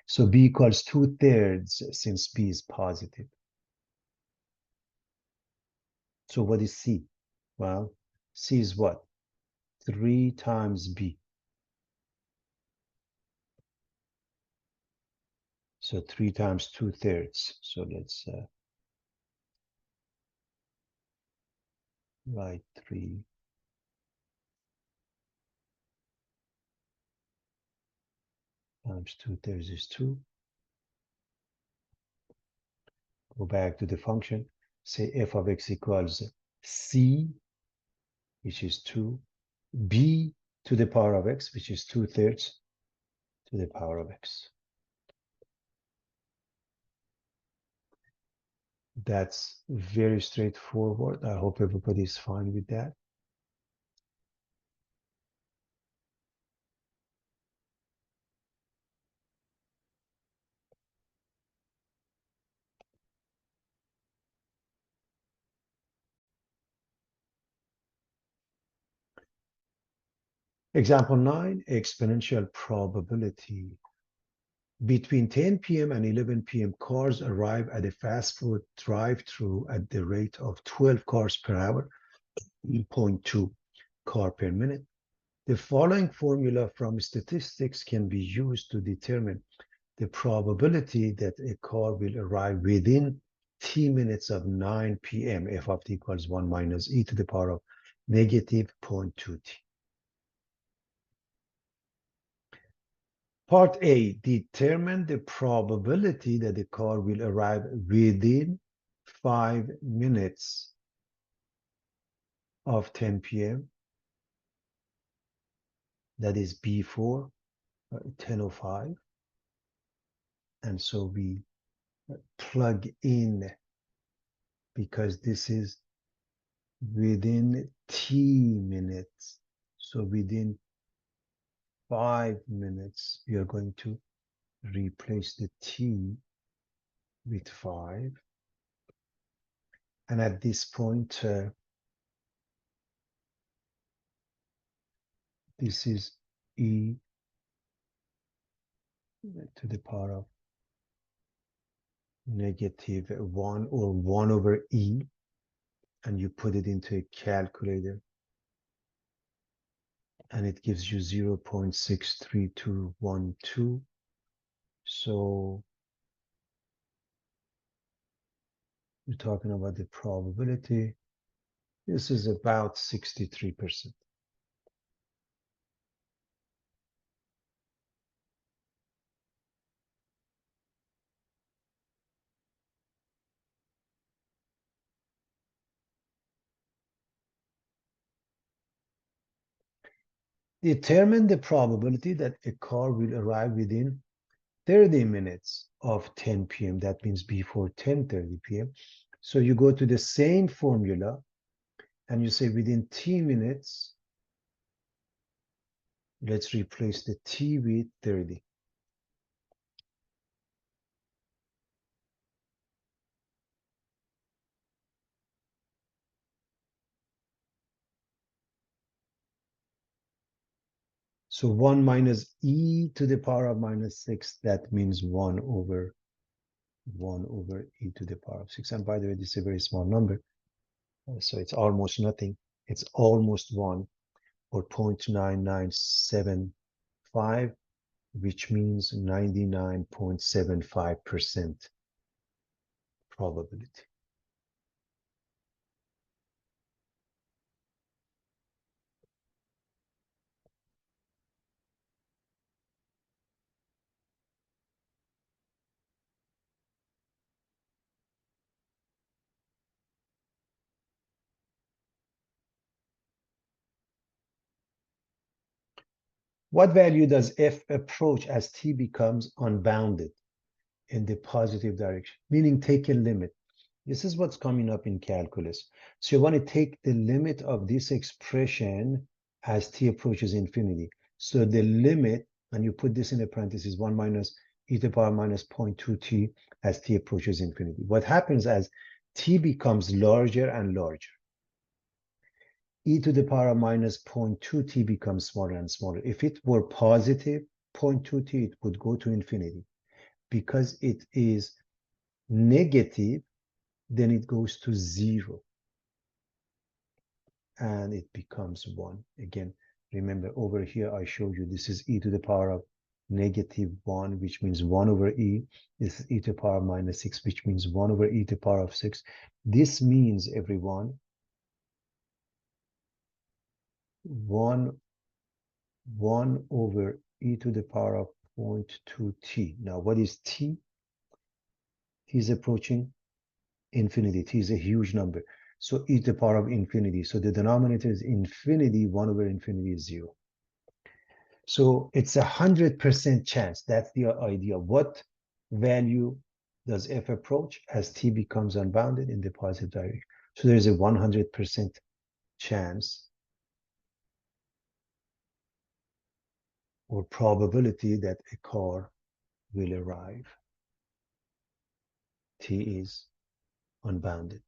So b equals 2/3 since b is positive. So what is c? Well, c is what? 3 times b. So 3 times 2/3. So let's Write 3 times 2/3 is 2. Go back to the function. Say f of x equals c, which is 2, b to the power of x, which is 2/3 to the power of x. That's very straightforward. I hope everybody's fine with that. Example 9, exponential probability. Between 10 p.m. and 11 p.m., cars arrive at a fast food drive-through at the rate of 12 cars per hour, 0.2 car per minute. The following formula from statistics can be used to determine the probability that a car will arrive within t minutes of 9 p.m. f of t equals 1 minus e to the power of negative 0.2t. Part A, determine the probability that the car will arrive within 5 minutes of 10 p.m. That is before 10:05. And so we plug in because this is within t minutes. So within 5 minutes, we are going to replace the t with 5. And at this point, this is e to the power of negative 1 or 1 over e, and you put it into a calculator, and it gives you 0.63212. So we're talking about the probability. This is about 63%. Determine the probability that a car will arrive within 30 minutes of 10 p.m. That means before 10:30 p.m. So you go to the same formula and you say within t minutes, let's replace the t with 30. So 1 minus e to the power of minus 6, that means 1 over e to the power of 6. And by the way, this is a very small number. So it's almost nothing. It's almost 1 or 0.9975, which means 99.75% probability. What value does f approach as t becomes unbounded in the positive direction? Meaning take a limit. This is what's coming up in calculus. So you want to take the limit of this expression as t approaches infinity. So the limit, and you put this in a parenthesis, 1 minus e to the power minus 0.2t as t approaches infinity. What happens as t becomes larger and larger? E to the power minus 0.2t becomes smaller and smaller. If it were positive 0.2t, it would go to infinity. Because it is negative, then it goes to 0. And it becomes 1. Again, remember over here, I showed you this is e to the power of negative 1, which means 1 over e. This is e to the power minus 6, which means 1 over e to the power of 6. This means, everyone, 1 over e to the power of 0.2 t. Now, what is t? T is approaching infinity. T is a huge number. So e to the power of infinity. So the denominator is infinity. 1 over infinity is 0. So it's 100% chance. That's the idea. What value does f approach as t becomes unbounded in the positive direction? So there's a 100% chance or probability that a car will arrive. T is unbounded.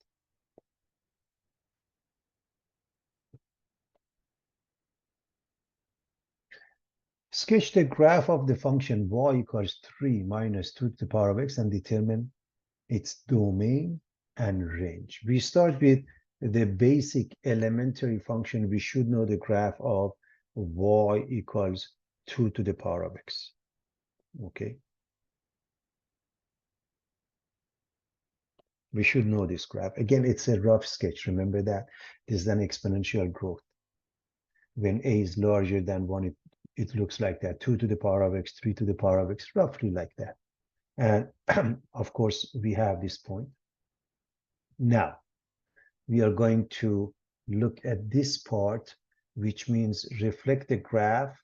Sketch the graph of the function y equals 3 minus 2 to the power of x and determine its domain and range. We start with the basic elementary function. We should know the graph of y equals 2 to the power of x. Okay. We should know this graph. Again, it's a rough sketch. Remember that this is an exponential growth. When a is larger than 1, it looks like that. 2 to the power of x, 3 to the power of x, roughly like that. And of course, we have this point. Now, we are going to look at this part, which means reflect the graph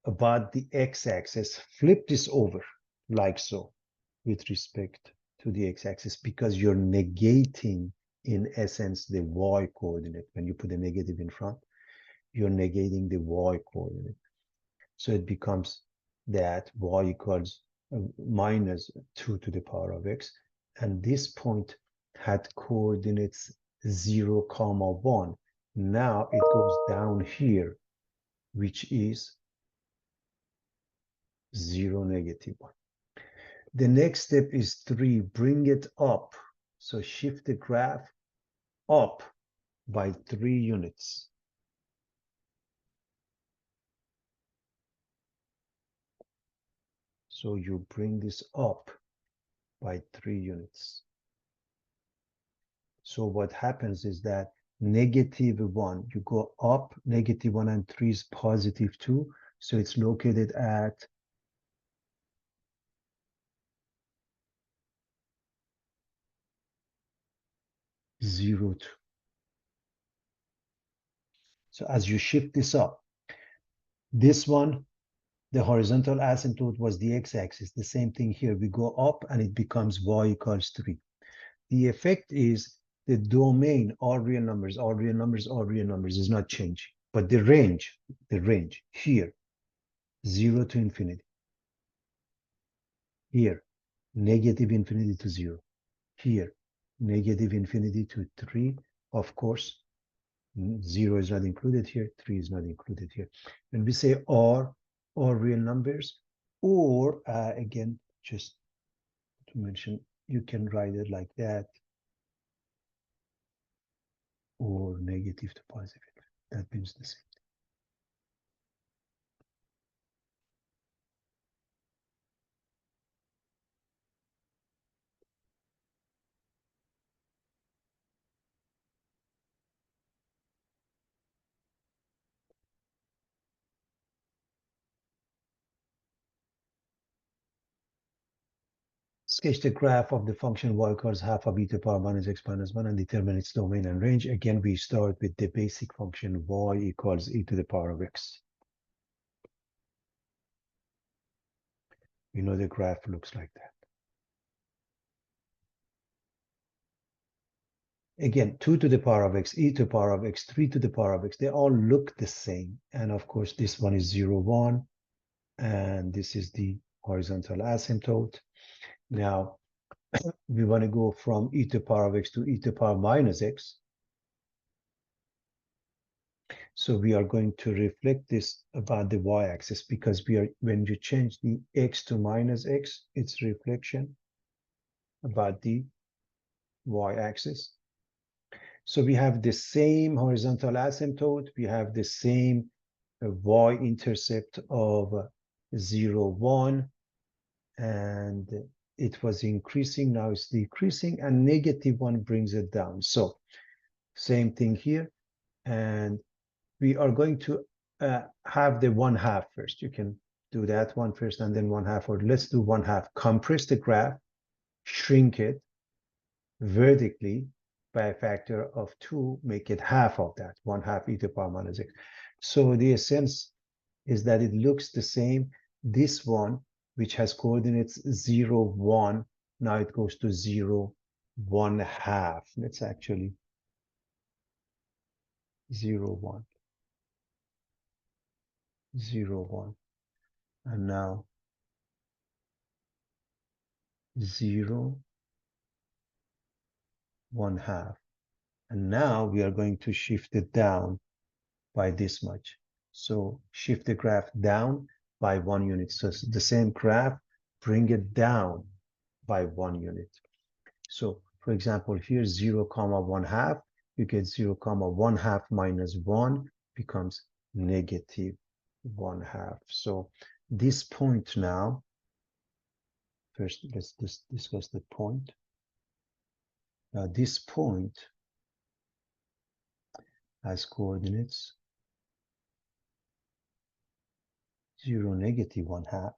about the x-axis. Flip this over like so with respect to the x-axis because you're negating, in essence, the y-coordinate. When you put a negative in front, you're negating the y-coordinate. So it becomes that y equals minus 2 to the power of x. And this point had coordinates 0, 1. Now it goes down here, which is 0, -1. The next step is 3, bring it up. So shift the graph up by 3 units. So you bring this up by 3 units. So what happens is that -1, you go up, -1 and 3 is +2. So it's located at 0, 2. So as you shift this up, this one, the horizontal asymptote was the x-axis. The same thing here. We go up and it becomes y equals 3. The effect is the domain, all real numbers, all real numbers, all real numbers is not changing. But the range here, 0 to infinity. Here, -infinity to 0. Here, -infinity to 3. Of course, 0 is not included here, 3 is not included here. When we say all real numbers, or again, just to mention, you can write it like that, or negative to positive. That means the same. Sketch the graph of the function y equals half of e to the power minus x minus 1 and determine its domain and range. Again, we start with the basic function y equals e to the power of x. We know the graph looks like that. Again, 2 to the power of x, e to the power of x, 3 to the power of x, they all look the same. And of course, this one is 0, 1, and this is the horizontal asymptote. Now, we want to go from e to the power of x to e to the power minus x. So we are going to reflect this about the y-axis because when you change the x to minus x, it's reflection about the y-axis. So we have the same horizontal asymptote. We have the same y-intercept of 0, 1. And it was increasing. Now it's decreasing. And -1 brings it down. So Same thing here. And we are going to have the 1/2 first. You can do that one first and then 1/2, or let's do 1/2. Compress the graph, shrink it vertically by a factor of 2, make it half of that, 1/2 e to the power minus x. So the essence is that it looks the same. This one, which has coordinates 0, 1, now it goes to 0, 1/2. Let's actually 0, 1, 0, 1. And now 0, 1/2. And now we are going to shift it down by this much. So shift the graph down by 1 unit. So it's the same graph, bring it down by 1 unit. So for example, here 0, 1/2, you get 0, 1/2 minus 1 becomes negative 1/2. So this point now, first let's discuss the point. Now this point has coordinates 0, negative 1/2.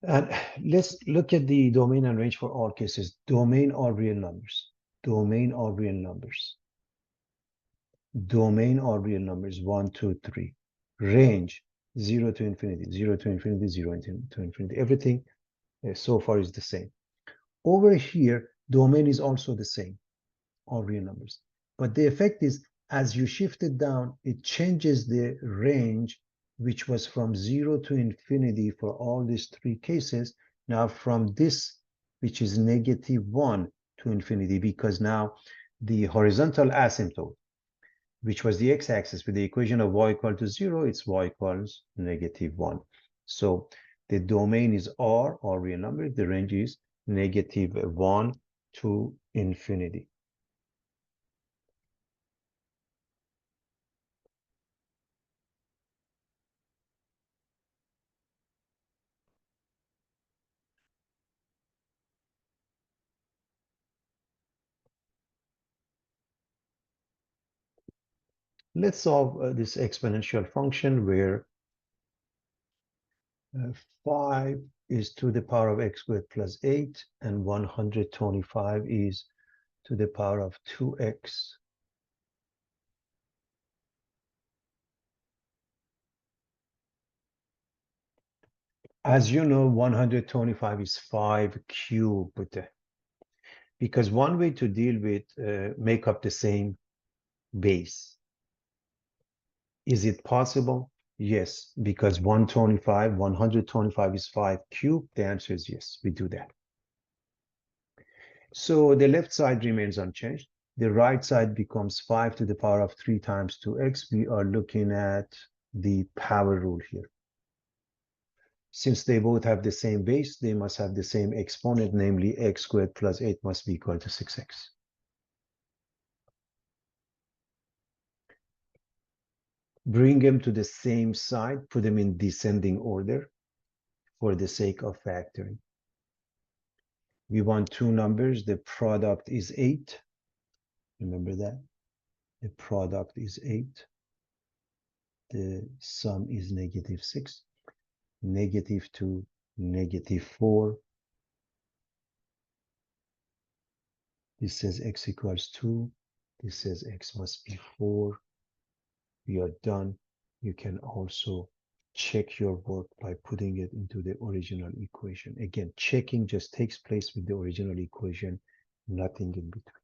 And let's look at the domain and range for all cases. Domain are real numbers. Domain are real numbers. Domain are real numbers, 1, 2, 3. Range, 0 to infinity, 0 to infinity, 0 to infinity. Everything so far is the same. Over here, domain is also the same, all real numbers. But the effect is, as you shift it down, it changes the range, which was from 0 to infinity for all these 3 cases. Now from this, which is negative 1 to infinity, because now the horizontal asymptote, which was the x-axis with the equation of y equal to 0, it's y equals negative 1. So the domain is R real number. The range is negative 1 to infinity. Let's solve this exponential function where 5 is to the power of x squared plus 8, and 125 is to the power of 2x. As you know, 125 is 5 cubed, because one way to deal with make up the same base. Is it possible? Yes, because 125 is 5 cubed. The answer is yes, we do that. So the left side remains unchanged. The right side becomes 5 to the power of 3 times 2x. We are looking at the power rule here. Since they both have the same base, they must have the same exponent, namely x squared plus 8 must be equal to 6x. Bring them to the same side, put them in descending order for the sake of factoring. We want 2 numbers. The product is 8. Remember that. The product is 8. The sum is negative 6. Negative 2, negative 4. This says x equals 2. This says x must be 4. We are done. You can also check your work by putting it into the original equation. Again, checking just takes place with the original equation, nothing in between.